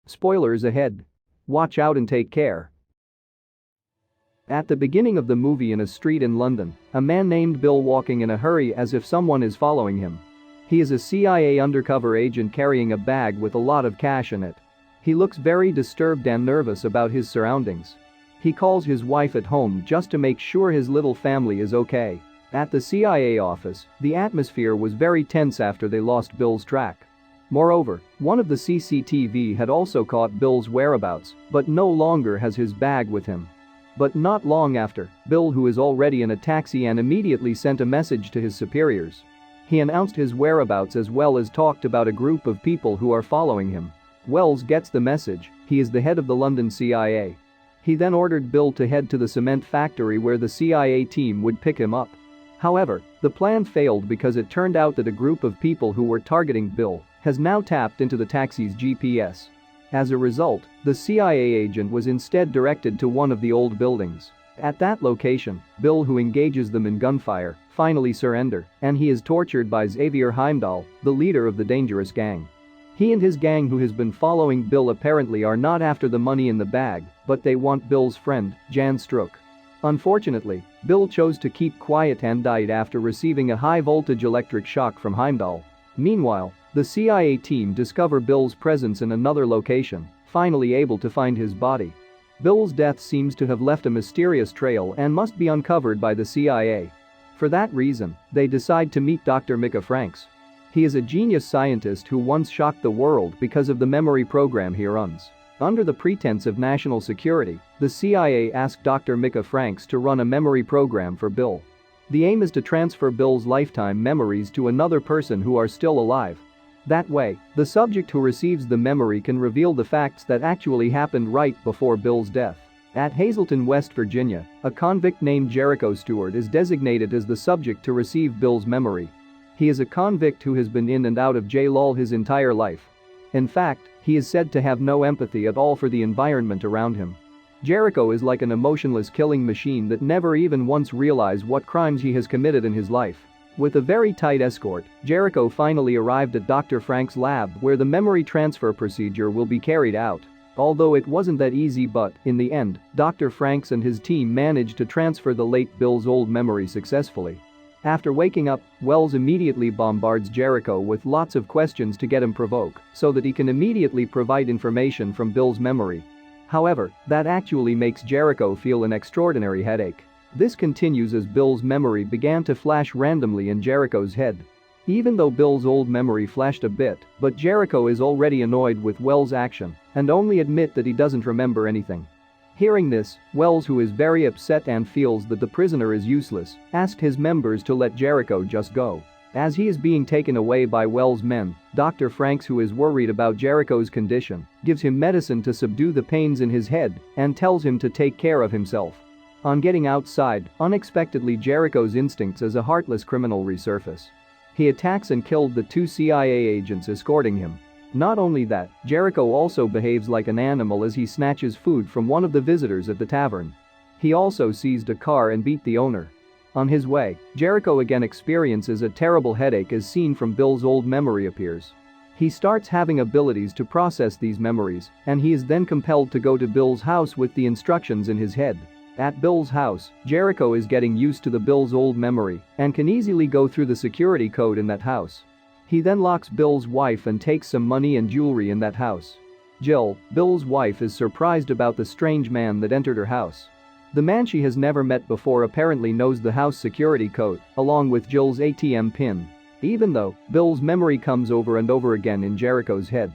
Spoilers ahead. Watch out and take care. At the beginning of the movie, in a street in London, a man named Bill walking in a hurry as if someone is following him. He is a CIA undercover agent carrying a bag with a lot of cash in it. He looks very disturbed and nervous about his surroundings. He calls his wife at home just to make sure his little family is okay. At the CIA office, the atmosphere was very tense after they lost Bill's track. Moreover, one of the CCTV had also caught Bill's whereabouts, but no longer has his bag with him. But not long after, Bill, who is already in a taxi, and immediately sent a message to his superiors. He announced his whereabouts as well as talked about a group of people who are following him. Wells gets the message. He is the head of the London CIA. He then ordered Bill to head to the cement factory where the CIA team would pick him up. However, the plan failed because it turned out that a group of people who were targeting Bill has now tapped into the taxi's GPS. As a result, the CIA agent was instead directed to one of the old buildings. At that location, Bill, who engages them in gunfire, finally surrender, and he is tortured by Xavier Heimdall, the leader of the dangerous gang. He and his gang, who has been following Bill, apparently are not after the money in the bag, but they want Bill's friend, Jan Strook. Unfortunately, Bill chose to keep quiet and died after receiving a high-voltage electric shock from Heimdall. Meanwhile, the CIA team discover Bill's presence in another location, finally able to find his body. Bill's death seems to have left a mysterious trail and must be uncovered by the CIA. For that reason, they decide to meet Dr. Micah Franks. He is a genius scientist who once shocked the world because of the memory program he runs. Under the pretense of national security, the CIA asked Dr. Micah Franks to run a memory program for Bill. The aim is to transfer Bill's lifetime memories to another person who are still alive. That way, the subject who receives the memory can reveal the facts that actually happened right before Bill's death. At Hazleton, West Virginia, a convict named Jericho Stewart is designated as the subject to receive Bill's memory. He is a convict who has been in and out of jail all his entire life. In fact, he is said to have no empathy at all for the environment around him. Jericho is like an emotionless killing machine that never even once realized what crimes he has committed in his life. With a very tight escort, Jericho finally arrived at Dr. Frank's lab where the memory transfer procedure will be carried out. Although it wasn't that easy, but, in the end, Dr. Franks and his team managed to transfer the late Bill's old memory successfully. After waking up, Wells immediately bombards Jericho with lots of questions to get him provoked so that he can immediately provide information from Bill's memory. However, that actually makes Jericho feel an extraordinary headache. This continues as Bill's memory began to flash randomly in Jericho's head. Even though Bill's old memory flashed a bit, but Jericho is already annoyed with Wells' action and only admit that he doesn't remember anything. Hearing this, Wells, who is very upset and feels that the prisoner is useless, asked his members to let Jericho just go. As he is being taken away by Wells' men, Dr. Franks, who is worried about Jericho's condition, gives him medicine to subdue the pains in his head and tells him to take care of himself. On getting outside, unexpectedly Jericho's instincts as a heartless criminal resurface. He attacks and killed the two CIA agents escorting him. Not only that, Jericho also behaves like an animal as he snatches food from one of the visitors at the tavern. He also seized a car and beat the owner. On his way, Jericho again experiences a terrible headache as seen from Bill's old memory appears. He starts having abilities to process these memories, and he is then compelled to go to Bill's house with the instructions in his head. At Bill's house, Jericho is getting used to the Bill's old memory and can easily go through the security code in that house. He then locks Bill's wife and takes some money and jewelry in that house. Jill, Bill's wife, is surprised about the strange man that entered her house. The man she has never met before apparently knows the house security code, along with Jill's ATM pin. Even though, Bill's memory comes over and over again in Jericho's head.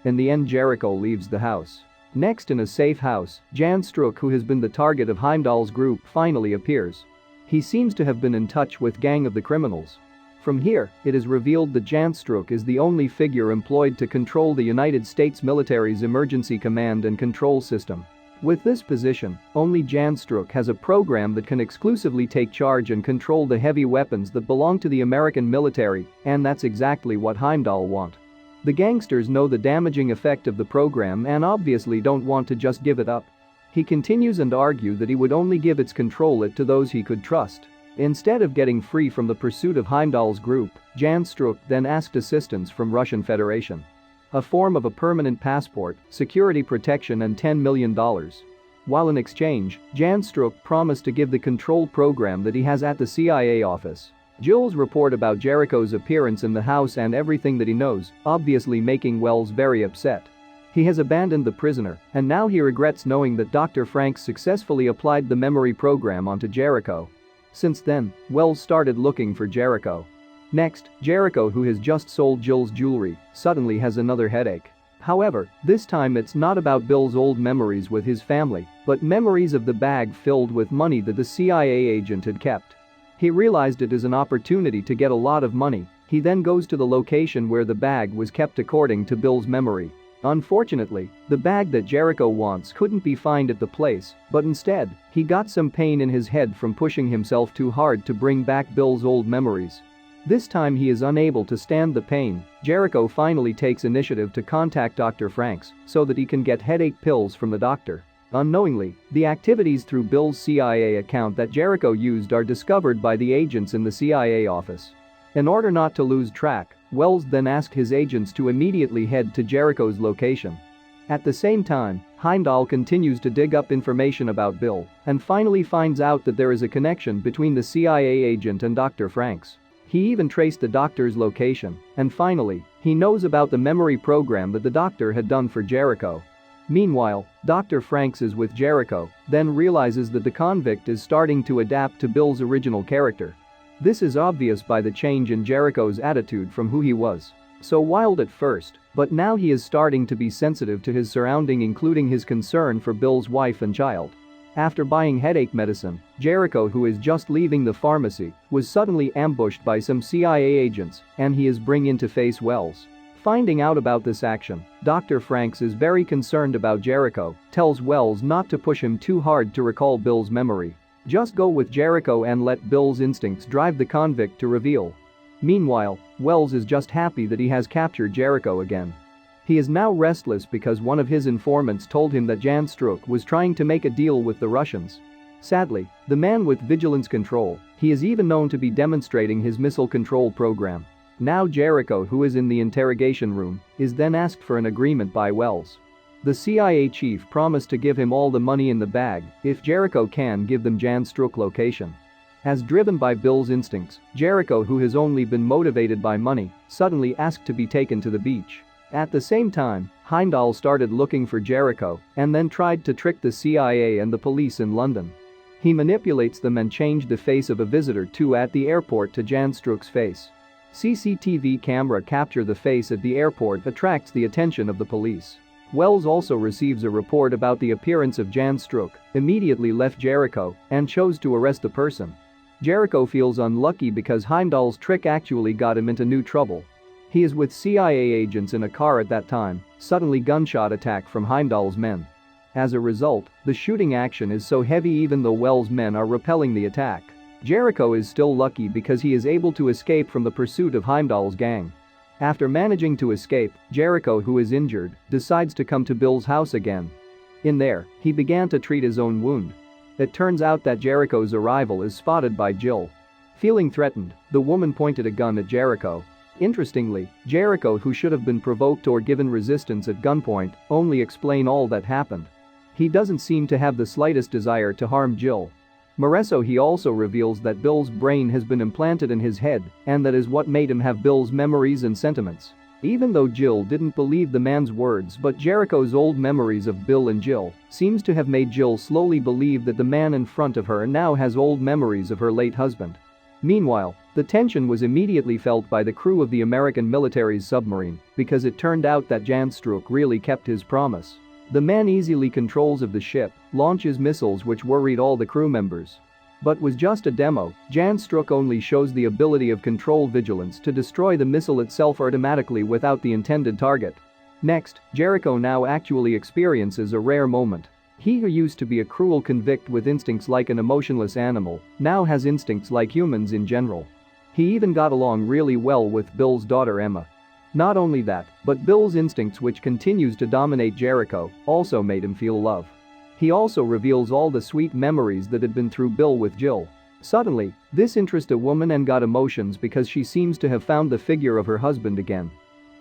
In the end, Jericho leaves the house. Next, in a safe house, Jan Strook, who has been the target of Heimdall's group, finally appears. He seems to have been in touch with gang of the criminals. From here, it is revealed that Jan Strook is the only figure employed to control the United States military's emergency command and control system. With this position, only Jan Strook has a program that can exclusively take charge and control the heavy weapons that belong to the American military, and that's exactly what Heimdall wants. The gangsters know the damaging effect of the program and obviously don't want to just give it up. He continues and argues that he would only give its control to those he could trust. Instead of getting free from the pursuit of Heimdall's group, Jan Strook then asked assistance from Russian Federation. a form of a permanent passport, security protection and $10 million. While in exchange, Jan Strook promised to give the control program that he has at the CIA office. Jill's report about Jericho's appearance in the house and everything that he knows, obviously making Wells very upset. He has abandoned the prisoner, and now he regrets knowing that Dr. Franks successfully applied the memory program onto Jericho. Since then, Wells started looking for Jericho. Next, Jericho, who has just sold Jill's jewelry, suddenly has another headache. However, this time it's not about Bill's old memories with his family, but memories of the bag filled with money that the CIA agent had kept. He realized it is an opportunity to get a lot of money. He then goes to the location where the bag was kept according to Bill's memory. Unfortunately, the bag that Jericho wants couldn't be found at the place, but instead, he got some pain in his head from pushing himself too hard to bring back Bill's old memories. This time he is unable to stand the pain. Jericho finally takes initiative to contact Dr. Franks so that he can get headache pills from the doctor. Unknowingly, the activities through Bill's CIA account that Jericho used are discovered by the agents in the CIA office. In order not to lose track, Wells then asked his agents to immediately head to Jericho's location. At the same time, Heimdall continues to dig up information about Bill and finally finds out that there is a connection between the CIA agent and Dr. Franks. He even traced the doctor's location, and finally, he knows about the memory program that the doctor had done for Jericho. Meanwhile, Dr. Franks is with Jericho, then realizes that the convict is starting to adapt to Bill's original character. This is obvious by the change in Jericho's attitude from who he was. So wild at first, but now he is starting to be sensitive to his surrounding, including his concern for Bill's wife and child. After buying headache medicine, Jericho, who is just leaving the pharmacy, was suddenly ambushed by some CIA agents, and he is brought in to face Wells. Finding out about this action, Dr. Franks is very concerned about Jericho, tells Wells not to push him too hard to recall Bill's memory. Just go with Jericho and let Bill's instincts drive the convict to reveal. Meanwhile, Wells is just happy that he has captured Jericho again. He is now restless because one of his informants told him that Jan Strook was trying to make a deal with the Russians. Sadly, the man with vigilance control, he is even known to be demonstrating his missile control program. Now Jericho, who is in the interrogation room, is then asked for an agreement by Wells. The CIA chief promised to give him all the money in the bag if Jericho can give them Jan Strook location. As driven by Bill's instincts, Jericho, who has only been motivated by money, suddenly asked to be taken to the beach. At the same time, Heimdall started looking for Jericho and then tried to trick the CIA and the police in London. He manipulates them and changed the face of a visitor at the airport to Jan Strook's face. CCTV camera capture the face at the airport attracts the attention of the police. Wells also receives a report about the appearance of Jan Strook, immediately left Jericho, and chose to arrest the person. Jericho feels unlucky because Heimdall's trick actually got him into new trouble. He is with CIA agents in a car at that time, suddenly gunshot attack from Heimdall's men. As a result, the shooting action is so heavy even though Wells' men are repelling the attack. Jericho is still lucky because he is able to escape from the pursuit of Heimdall's gang. After managing to escape, Jericho, who is injured, decides to come to Bill's house again. In there, he began to treat his own wound. It turns out that Jericho's arrival is spotted by Jill. Feeling threatened, the woman pointed a gun at Jericho. Interestingly, Jericho, who should have been provoked or given resistance at gunpoint, only explained all that happened. He doesn't seem to have the slightest desire to harm Jill. He also reveals that Bill's brain has been implanted in his head, and that is what made him have Bill's memories and sentiments. Even though Jill didn't believe the man's words, but Jericho's old memories of Bill and Jill seems to have made Jill slowly believe that the man in front of her now has old memories of her late husband. Meanwhile, the tension was immediately felt by the crew of the American military's submarine because it turned out that Jan Strook really kept his promise. The man easily controls of the ship, launches missiles which worried all the crew members. But was just a demo. Jan Strook only shows the ability of control vigilance to destroy the missile itself automatically without the intended target. Next, Jericho now actually experiences a rare moment. He who used to be a cruel convict with instincts like an emotionless animal now has instincts like humans in general. He even got along really well with Bill's daughter Emma. Not only that, but Bill's instincts, which continues to dominate Jericho, also made him feel love. He also reveals all the sweet memories that had been through Bill with Jill. Suddenly, this interests a woman and got emotions because she seems to have found the figure of her husband again.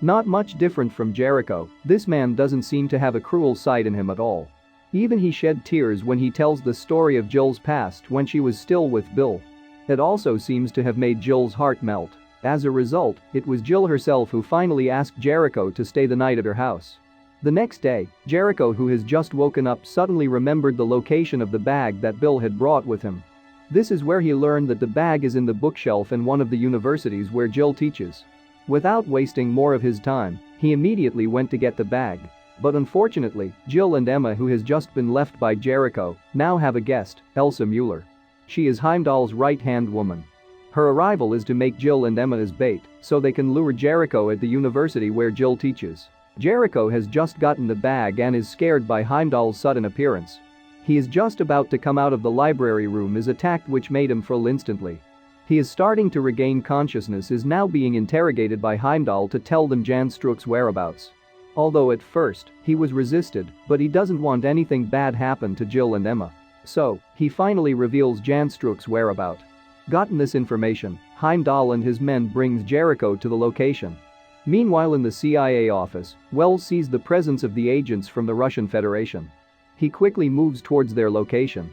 Not much different from Jericho, this man doesn't seem to have a cruel side in him at all. Even he shed tears when he tells the story of Jill's past when she was still with Bill. It also seems to have made Jill's heart melt. As a result, it was Jill herself who finally asked Jericho to stay the night at her house. The next day, Jericho, who has just woken up, suddenly remembered the location of the bag that Bill had brought with him. This is where he learned that the bag is in the bookshelf in one of the universities where Jill teaches. Without wasting more of his time, he immediately went to get the bag. But unfortunately, Jill and Emma, who has just been left by Jericho, now have a guest, Elsa Mueller. She is Heimdall's right-hand woman. Her arrival is to make Jill and Emma as bait, so they can lure Jericho at the university where Jill teaches. Jericho has just gotten the bag and is scared by Heimdall's sudden appearance. He is just about to come out of the library room is attacked, which made him fall instantly. He is starting to regain consciousness, is now being interrogated by Heimdall to tell them Jan Struk's whereabouts. Although at first, he was resisted, but he doesn't want anything bad happen to Jill and Emma. So, he finally reveals Jan Struk's whereabout. Gotten this information, Heimdall and his men brings Jericho to the location. Meanwhile, in the CIA office, Wells sees the presence of the agents from the Russian Federation. He quickly moves towards their location.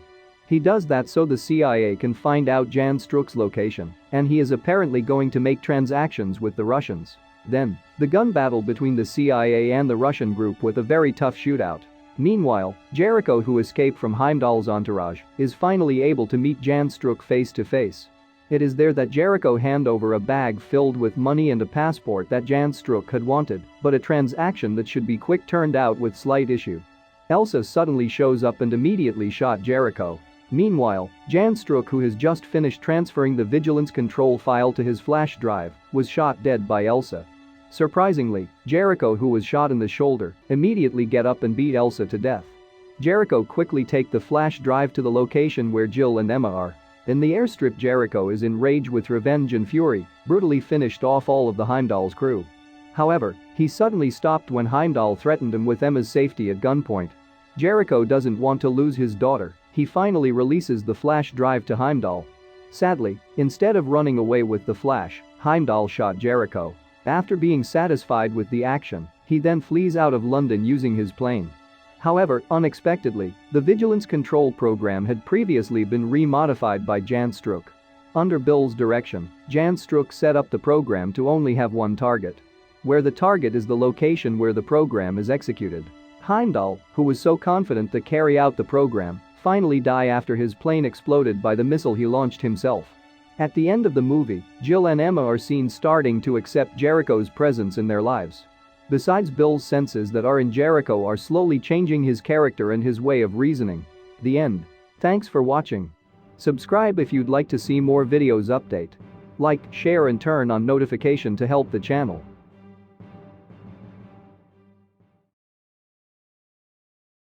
He does that so the CIA can find out Jan Struk's location, and he is apparently going to make transactions with the Russians. Then, the gun battle between the CIA and the Russian group with a very tough shootout. Meanwhile, Jericho, who escaped from Heimdall's entourage, is finally able to meet Jan Struk face to face. It is there that Jericho hand over a bag filled with money and a passport that Jan Struk had wanted, but a transaction that should be quick turned out with slight issue. Elsa suddenly shows up and immediately shot Jericho. Meanwhile, Jan Struk, who has just finished transferring the vigilance control file to his flash drive, was shot dead by Elsa. Surprisingly, Jericho, who was shot in the shoulder, immediately get up and beat Elsa to death. Jericho quickly take the flash drive to the location where Jill and Emma are. In the airstrip, Jericho is in rage with revenge and fury, brutally finished off all of the Heimdall's crew. However, he suddenly stopped when Heimdall threatened him with Emma's safety at gunpoint. Jericho doesn't want to lose his daughter. He finally releases the flash drive to Heimdall. Sadly, instead of running away with the flash, Heimdall shot Jericho. After being satisfied with the action, he then flees out of London using his plane. However, unexpectedly, the Vigilance Control Program had previously been remodified by Jan Struk. Under Bill's direction, Jan Struk set up the program to only have one target, where the target is the location where the program is executed. Heimdall, who was so confident to carry out the program, finally died after his plane exploded by the missile he launched himself. At the end of the movie, Jill and Emma are seen starting to accept Jericho's presence in their lives. Besides, Bill's senses that are in Jericho are slowly changing his character and his way of reasoning. The end. Thanks for watching. Subscribe if you'd like to see more videos update. Like, share and turn on notification to help the channel.